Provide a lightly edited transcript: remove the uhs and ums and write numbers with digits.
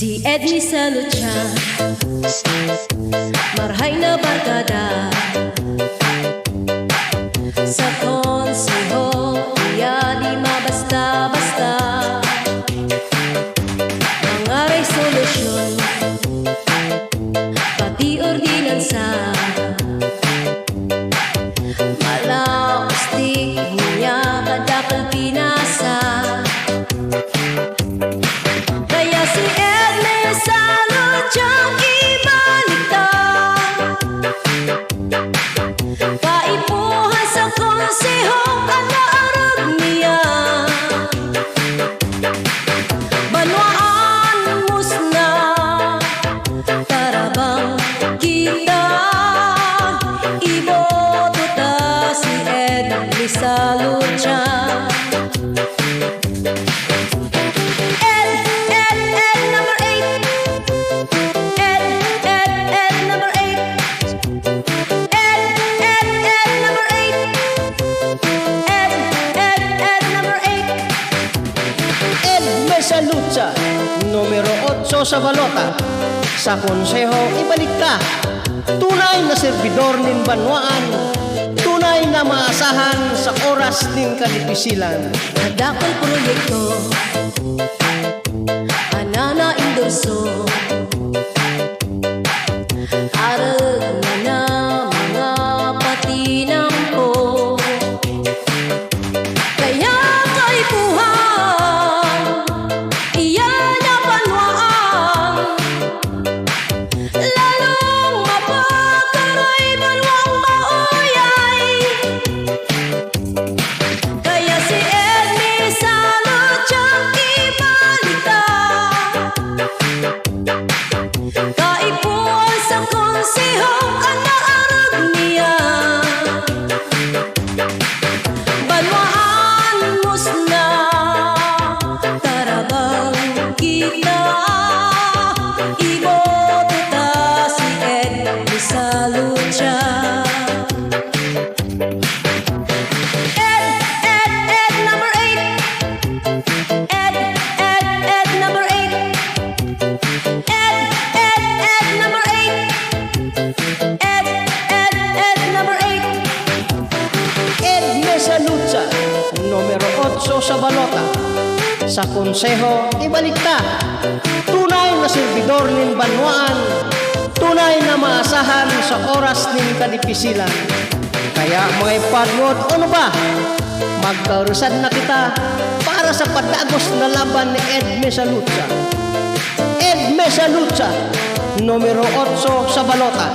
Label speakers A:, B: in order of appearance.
A: Si Edny Salutya, marhay na barkada sa konseho, iya di mabasta-basta. Mga resolusyon, pati ordinansa, malaustik niya kadakal pinasa. Kaya si Edny Salutyang ibaliktad, kaipuhan sa konseho kanaarag niya. Banwaan musna, tarabang kita, iboto ta si Edny Salutya.
B: Salutya, numero 8 sa balota. Sa konseho, ibalik ka. Tunay na serbidor nin banwaan, tunay na maasahan sa oras nin kalipisilan.
A: Kadakal proyekto, anana endorso, arag na mga patinampo. Kaya kaipuhan, iyan na banwaan, lalong mapakaray banwang mauyay. Kaya si Edny Salutyang ibaliktad, kaipuhan sa konseho kanaarag niya. Banwaan musna, tarabang kita, iboto ta si Edny Salutya. Ed number 8. Ed number 8. Ed number 8. Ed number 8.
B: Edny Salutya, numero 8 sa balota. Sa konseho, ibalik ka. Tunay na serbidor nin banwaan, tunay na maasahan sa oras nin kadipisilan. Kaya mga ipadwot, ano ba? Magkarusan na kita para sa padagos na laban ni Edny Salutya. Edny Salutya, numero 8 sa balota.